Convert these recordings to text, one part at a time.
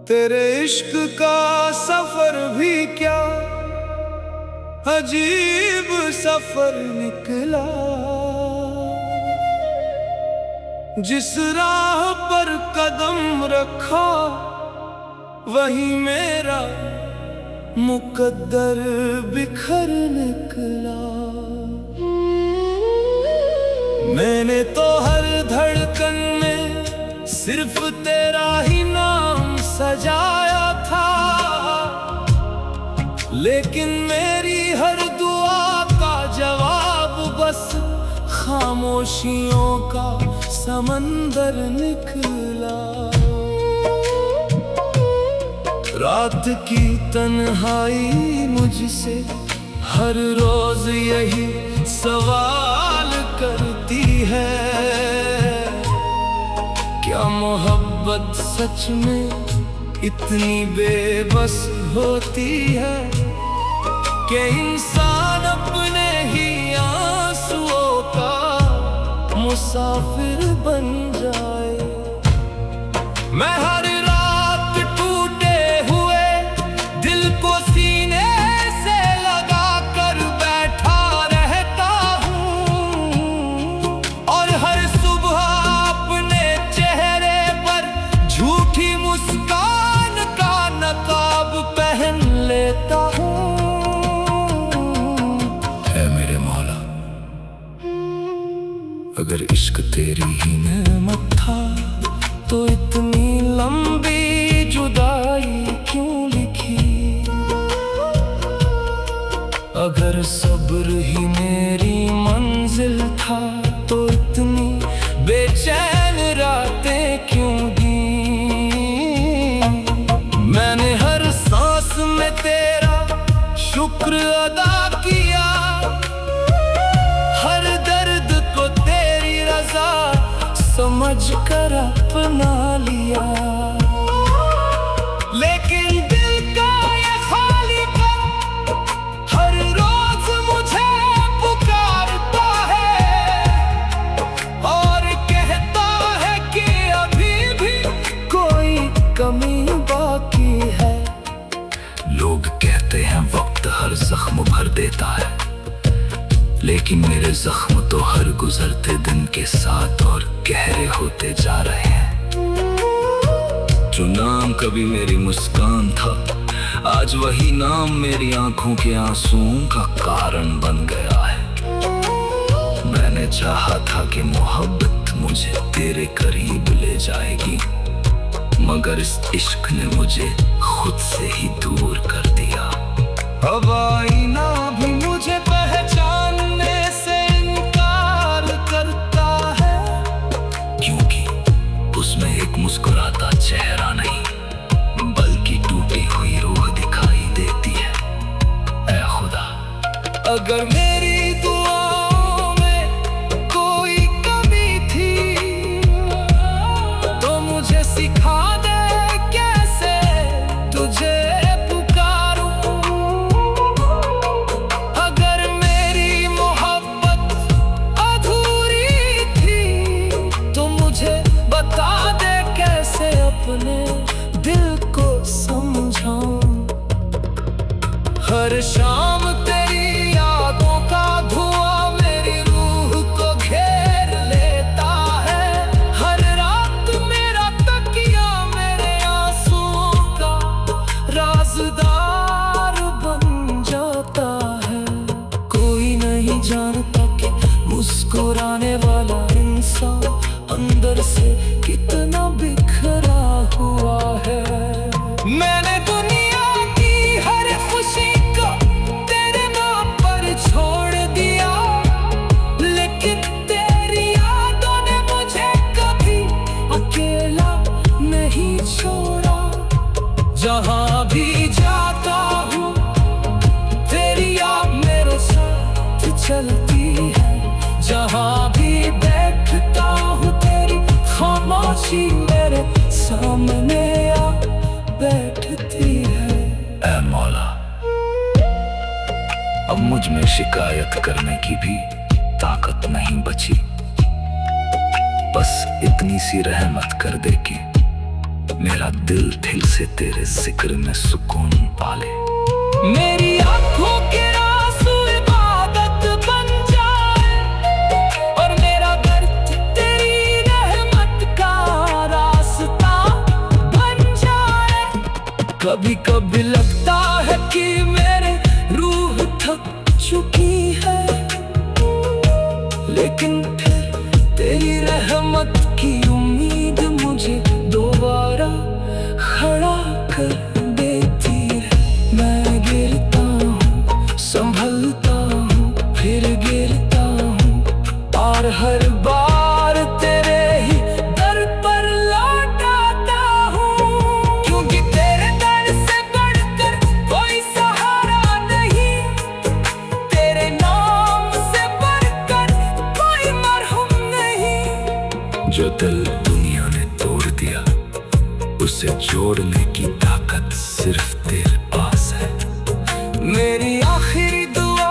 तेरे इश्क का सफर भी क्या अजीब सफर निकला। जिस राह पर कदम रखा वही मेरा मुकद्दर बिखर निकला। मैंने तो हर धड़कन में सिर्फ तेरा ही नाम सजाया था, लेकिन मेरी हर दुआ का जवाब बस खामोशियों का समंदर निकला। रात की तन्हाई मुझसे हर रोज यही सवाल करती है, क्या मोहब्बत सच में इतनी बेबस होती है कि इंसान अपने ही आंसुओं का मुसाफिर बन जाए। मैं हर रात टूटे हुए दिल को सीने से लगा कर बैठा रहता हूँ, और हर सुबह अपने चेहरे पर झूठी मुस्कान का नकाब पहन लेता हूँ। ऐ मेरे मौला, अगर इश्क तेरी ही नेमत था तो इतनी लंबी जुदाई क्यों लिखी। अगर सब्र ही मेरी मंजिल था तो इतनी बेचैन रातें क्यों दी। मैंने हर सांस में तेरा शुक्र अदा किया, हर दर्द को तेरी रजा समझ कर अपना लिया। लेकिन दिल का ये खालीपन हर रोज मुझे पुकारता है और कहता है कि अभी भी कोई कमी बाकी है। लोग कहते हैं वक्त हर जख्म भर देता है, लेकिन मेरे जख्म तो हर गुजरते दिन के साथ और गहरे होते जा रहे हैं। जो नाम कभी मेरी मुस्कान था, आज वही नाम मेरी आंखों के आंसुओं का कारण बन गया है। मैंने चाहा था कि मोहब्बत मुझे तेरे करीब ले जाएगी, मगर इस इश्क ने मुझे खुद से ही दूर कर दिया। अब आईना भी मुझे पहचानने से इनकार करता है, क्योंकि उसमें एक मुस्कुराता चेहरा नहीं बल्कि टूटी हुई रूह दिखाई देती है। ऐ खुदा, अगर मेरी दुआओं में कोई कमी थी तो मुझे सिखा दे कैसे तुझे अपने दिल को समझाऊं। हर शाम तेरी यादों का धुआं मेरी रूह को घेर लेता है। हर रात मेरा तकिया मेरे आंसुओं का राज़दार बन जाता है। कोई नहीं जानता कि मुस्कुराने वाला इंसान अंदर से कितना बिखरा हुआ है। मैंने दुनिया की हर खुशी को तेरे नाम पर छोड़ दिया, लेकिन तेरी यादों ने मुझे कभी अकेला नहीं छोड़ा। जहां भी जाता हूँ तेरी याद मेरे साथ चलती है, जहां भी बैठता हूँ तेरी खामोशी मेरे सामने आ बैठती है। ऐ मौला, अब मुझ में शिकायत करने की भी ताकत नहीं बची। बस इतनी सी रहमत कर दे कि मेरा दिल फिर से तेरे जिक्र में सुकून पाले। मेरी आंखों के आंसू इबादत बन जाए और मेरा दर्द तेरी रहमत का रास्ता बन जाए। कभी कभी लगता है कि मेरे रूह थक चुकी है, लेकिन फिर तेरी रहमत की उम्मीद मुझे दोबारा खड़ा कर देती है। मैं गिरता हूँ, संभलता हूँ, फिर गिरता हूँ, और हर बार तेरे ही दर पर लौट आता हूँ। क्योंकि तेरे दर से बढ़कर कोई सहारा नहीं, तेरे नाम से बढ़कर कोई मरहम नहीं। जो दिल दुनिया ने तोड़ दिया, उसे जोड़ने की ताकत सिर्फ तेरे पास है। मेरी आखिरी दुआ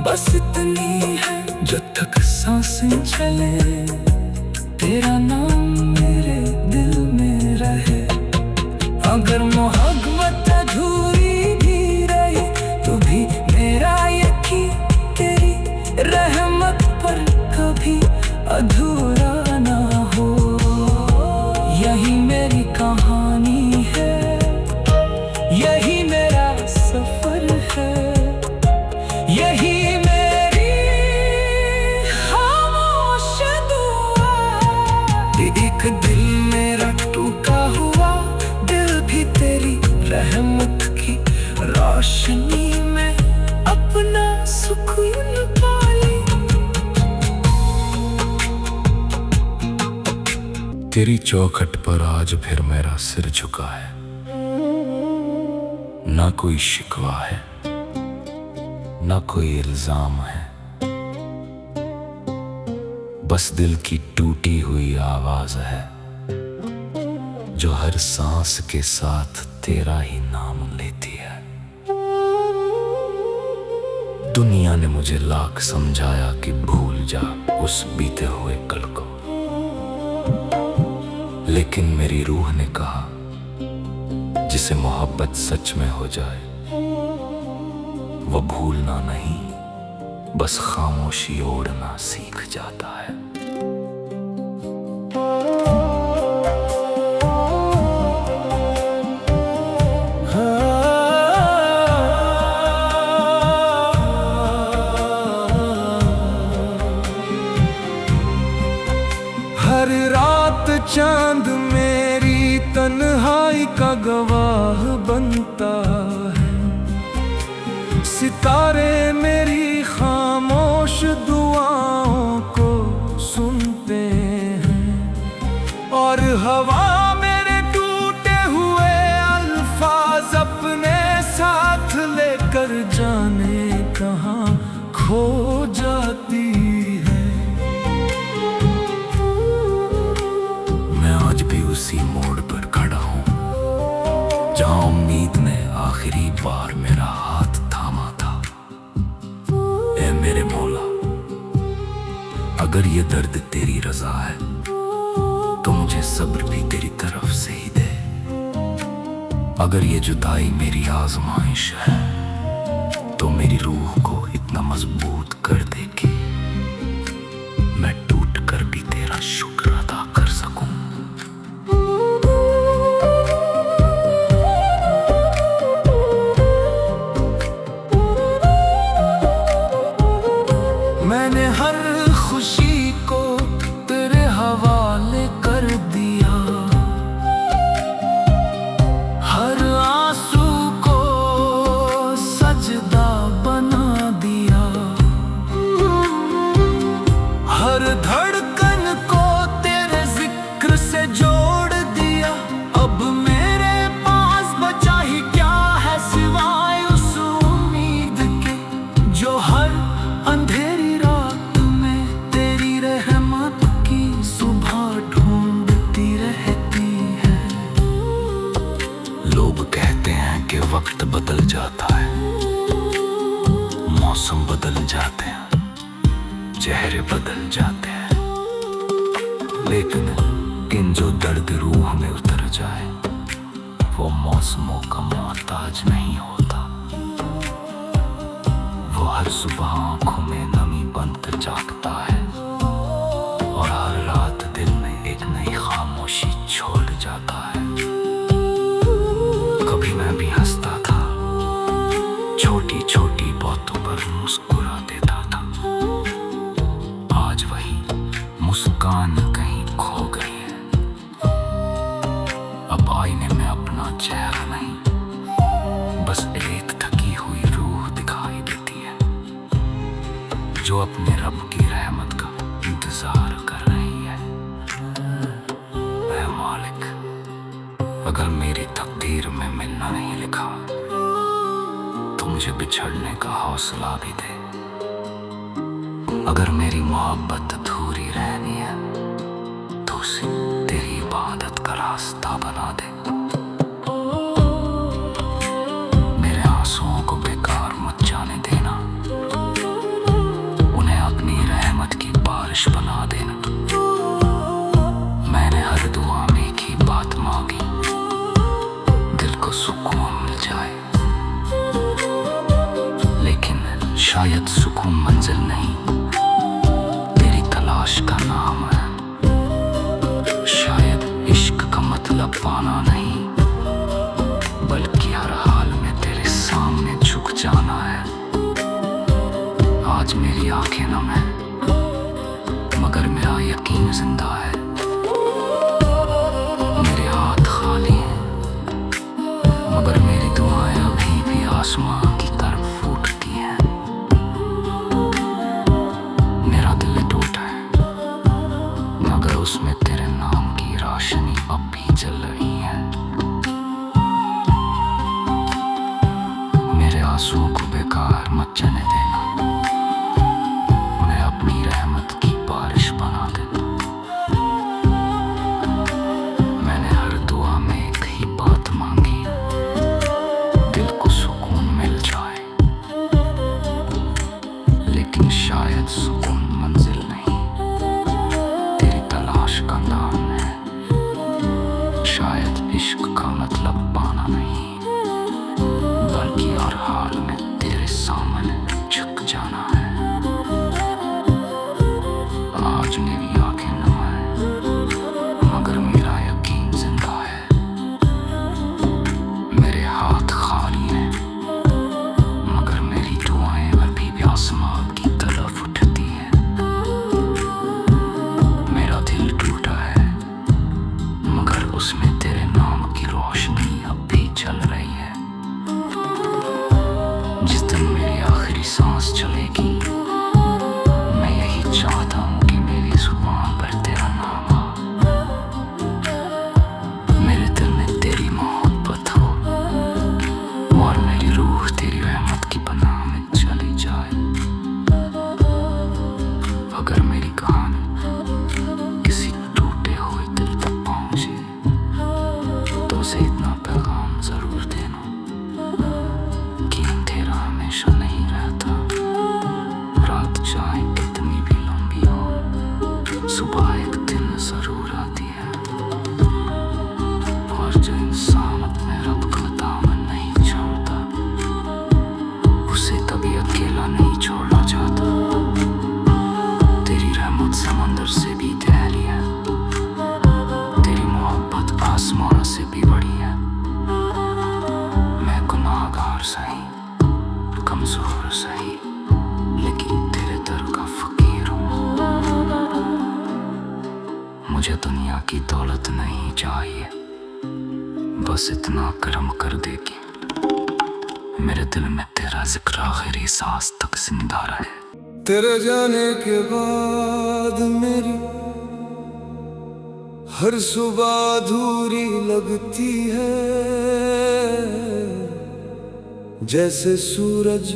बस इतनी है, जब तक सांसें चले तेरा नाम मेरे दिल में रहे। अगर मोहब्बत अधूरी भी रही तो भी मेरा यकीन तेरी रहमत पर कभी अधूरा ना हो। यही मेरी कहानी है, यही मेरा सफर है, यही मेरी खामोश दुआ। एक दिल मेरा टूटा हुआ दिल भी तेरी रहमत की रोशनी में अपना सुकून पाले। तेरी चौखट पर आज फिर मेरा सिर झुका है। ना कोई शिकवा है, ना कोई इल्जाम है, बस दिल की टूटी हुई आवाज है, जो हर सांस के साथ तेरा ही नाम लेती है। दुनिया ने मुझे लाख समझाया कि भूल जा उस बीते हुए कल को, लेकिन मेरी रूह ने कहा जिसे मोहब्बत सच में हो जाए वो भूलना नहीं, बस खामोशी ओढ़ना सीख जाता है। हर रात चांद मेरी तन्हाई का गवाह बनता है, सितारे मेरी खामोश दुआओं को सुनते हैं, और हवा मेरे टूटे हुए अल्फाज अपने साथ लेकर जाने कहाँ खो जाती है। मैं आज भी उसी मोड़ पर खड़ा हूँ जहाँ उम्मीद ने आखिरी बार मेरा हाथ थामा था। ऐ मेरे मौला, अगर ये दर्द तेरी रजा है तो मुझे सब्र भी तेरी तरफ से ही दे। अगर ये जुदाई मेरी आजमाइश है तो मेरी रूह को इतना मजबूत कर दे कि मैं टूट कर भी तेरा शुक्र अदा कर सकूं। मैंने हर खुशी को तेरे हवाले कर दिया, हर आंसू को सजदा बना दिया, हर धड़कन को तेरे जिक्र से जोड़ दिया। अब मेरे पास बचा ही क्या है सिवाय उस उम्मीद के, जो हर अंधेरी रात में तेरी रहमत की सुबह ढूंढती रहती है। लोग कहते हैं कि वक्त बदल जाता है, मौसम बदल जाते हैं, चेहरे बदल जाते हैं, लेकिन जो दर्द रूह में उतर जाए वो मौसमों का मोहताज नहीं होता। वो हर सुबह आंखों में नमी बनकर जागता है और हर रात दिल में एक नई खामोशी छोड़ जाता है। कभी मैं भी हंसता था, छोटी छोटी बातों पर मुस्कुरा देता था। आज वही मुस्कान कहीं खो गई है। अब आईने में अपना चेहरा नहीं, बस एक थकी हुई रूह दिखाई देती है, जो अपने रब की रहमत का इंतजार कर रही है। ऐ मालिक, अगर मेरी तकदीर में मिलना नहीं लिखा तो मुझे बिछड़ने का हौसला भी दे। अगर मेरी मोहब्बत अधूरी रहनी है तो उसे तेरी इबादत का रास्ता बना दे। मेरे आंसुओं को बेकार मत जाने देना, उन्हें अपनी रहमत की बारिश बना देना। मैंने हर दुआ में एक ही बात मांगी, दिल को सुकून मिल जाए। लेकिन शायद सुकून मंजिल नहीं, तेरी तलाश का नाम है। शायद इश्क का मतलब पाना नहीं, बल्कि हर हाल में तेरे सामने झुक जाना है। आज मेरी आंखें नम है, मगर मेरा यकीन जिंदा है। मेरे हाथ खाली हैं, मगर मेरी दुआएं अभी भी आसमां की तरफ फूटती हैं। मेरा दिल टूटा है, मगर उसमें तेरे नाम की रोशनी अब भी जल रही है। मेरे आंसुओं को बेकार मत जाने देना, उन्हें अपनी रहमत की बारिश बना दे। मैंने हर दुआ में एक ही बात मांगी, दिल को सुकून मिल जाए। लेकिन शायद सुकून मंजिल नहीं, तेरी तलाश का नाम है। शायद इश्क का मतलब पाना नहीं, बल्कि हर हाल में तेरे सामने झुक जाना है। आज मेरी आंखें नम है, मगर मेरा यकीन जिंदा है। मेरे हाथ खाली हैं, मगर मेरी दुआएं अभी भी आसमां की तरफ उठती हैं। मेरा दिल टूटा है, मगर उसमें तेरे नाम की रोशनी अब भी जल रही है। जिस दिन मेरी आखिरी सांस चलेगी, मैं यही चाहता हूँ कि मेरी जुबान पर तेरा नाम हो। मेरे दिल में तेरी मोहब्बत हो और मेरी रूह तेरी रहमत की पनाह में चली जाए। अगर मेरी कहानी किसी टूटे हुए दिल तक पहुंचे तो उसे इतना पैगाम जरूर देना कि अंधेरा हमेशा नहीं रहता। रात चाहे कितनी भी लंबी हो, सुबह एक दिन जरूर आती है। और जो इंसान अपने रब का दामन नहीं छोड़ता, उसे कभी अकेला नहीं छोड़ा जाता। तेरी रहमत समंदर से भी गहरी है, तेरी मोहब्बत आसमान से भी बड़ी है। मैं गुनाहगार सही, कमजोर सही, लेकिन तेरे दर का फकीर हूँ। मुझे दुनिया की दौलत नहीं चाहिए, बस इतना करम कर दे कि मेरे दिल में तेरा जिक्र आखिरी सांस तक जिंदा रहे। तेरे जाने के बाद मेरी हर सुबह अधूरी लगती है। जैसे सूरज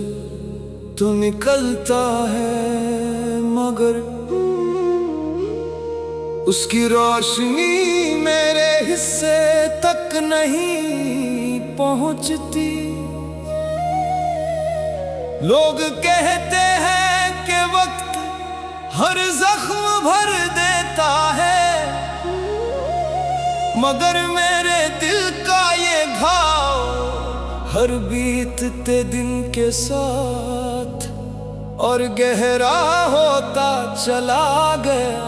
तो निकलता है, मगर उसकी रोशनी मेरे हिस्से तक नहीं पहुंचती। लोग कहते हैं कि वक्त हर जख्म भर देता है, मगर मेरे दिल का ये हर बीतते दिन के साथ और गहरा होता चला गया।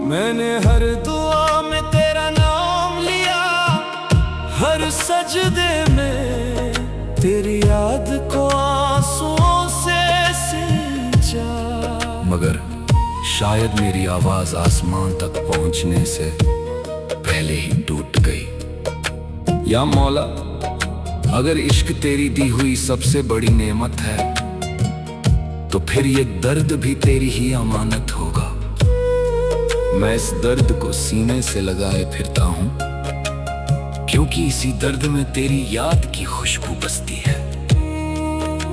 मैंने हर दुआ में तेरा नाम लिया, हर सजदे में तेरी याद को आंसुओं से सींचा। मगर शायद मेरी आवाज आसमान तक पहुंचने से पहले ही टूट गई। या मौला, अगर इश्क तेरी दी हुई सबसे बड़ी नेमत है तो फिर ये दर्द भी तेरी ही अमानत होगा। मैं इस दर्द को सीने से लगाए फिरता हूँ, क्योंकि इसी दर्द में तेरी याद की खुशबू बसती है।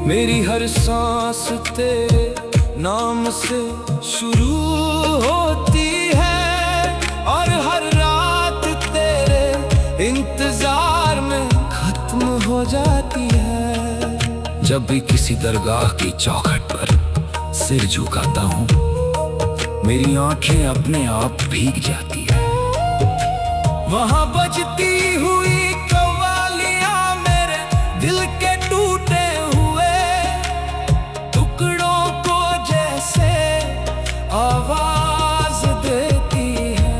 मेरी हर सांस तेरे नाम से शुरू होती है और हर रात तेरे इंतजार में खत्म हो जाती है। जब भी किसी दरगाह की चौखट पर सिर झुकाता हूँ, मेरी आंखें अपने आप भीग जाती है। वहाँ बजती हुई कव्वालियाँ मेरे दिल के टूटे हुए टुकड़ों को जैसे आवाज देती है।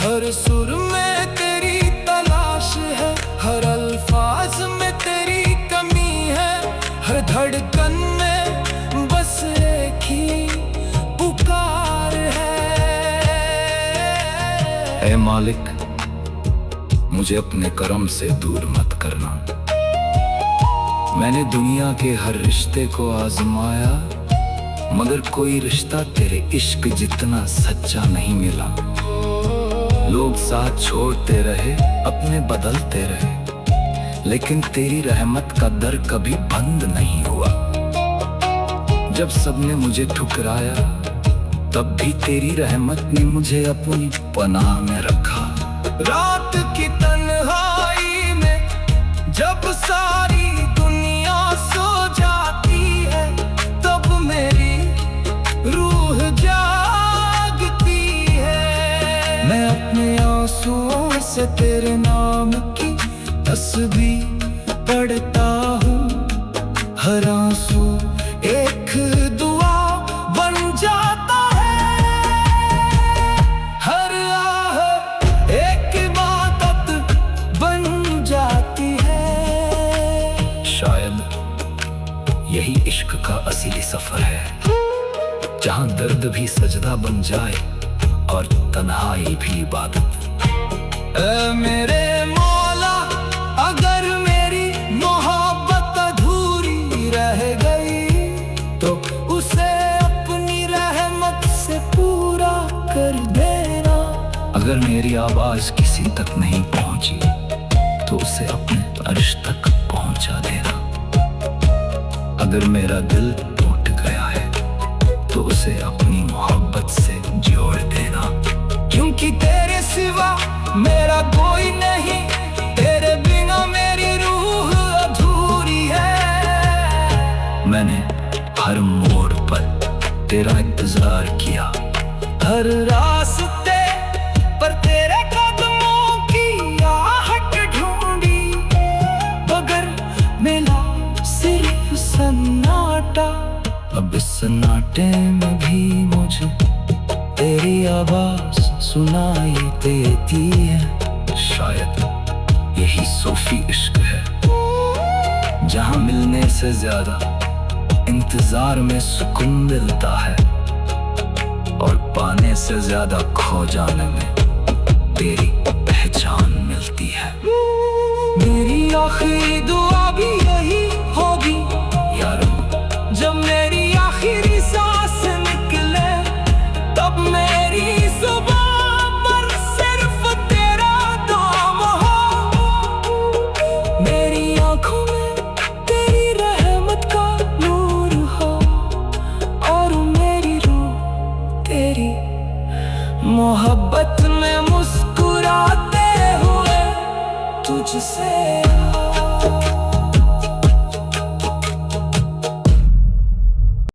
हर सुर में तेरी तलाश है, हर अल्फाज में तेरी कमी है, हर धड़कन में बस एक ही पुकार है। ऐ मालिक, मुझे अपने करम से दूर मत करना। मैंने दुनिया के हर रिश्ते को आजमाया, मगर कोई रिश्ता तेरे इश्क जितना सच्चा नहीं मिला। लोग साथ छोड़ते रहे, अपने बदलते रहे, लेकिन तेरी रहमत का दर कभी बंद नहीं हुआ। जब सबने मुझे ठुकराया, तब भी तेरी रहमत ने मुझे अपनी पनाह में रखा। रात की तन्हाई में जब सारी दुनिया सो जाती है, तब मेरी रूह जागती है। मैं अपने आंसुओं से तेरे नाम की तस्बीह पढ़ता हूँ। हर आंसू एक दुआ बन जाता है, हर आह एक इबादत बन जाती है। शायद यही इश्क का असली सफर है, जहाँ दर्द भी सजदा बन जाए और तन्हाई भी इबादत। ऐ मेरे मौला, अगर मेरी मोहब्बत अधूरी रह गई तो उसे अपनी रहमत से पूरा कर देना। अगर मेरी आवाज किसी तक नहीं पहुंची तो उसे अपने अर्श तक पहुंचा देना। अगर मेरा दिल टूट गया है तो उसे अपनी मोहब्बत से जोड़ देना। क्योंकि तेरे सिवा मेरा कोई नहीं, तेरे बिना मेरी रूह अधूरी है। मैंने हर मोड़ पर तेरा इंतजार किया, हर रास्ते पर तेरे कदमों की आहट ढूंढी, मगर मिला सिर्फ सन्नाटा। अब इस सन्नाटे में भी मुझे तेरी आवाज सुनाई देती है। शायद यही सूफी इश्क है, जहाँ मिलने से ज्यादा इंतजार में सुकून मिलता है और पाने से ज्यादा खो जाने में तेरी पहचान मिलती है। मेरी आखिरी दुआ भी यही होगी यारो, जब मेरी आखिरी सांस निकले, तब मेरी जुबान पर सिर्फ तेरा नाम हो। मेरी आंखों में तेरी रहमत का नूर हो और मेरी रूह तेरी मोहब्बत में मुस्कुराते हुए तुझसे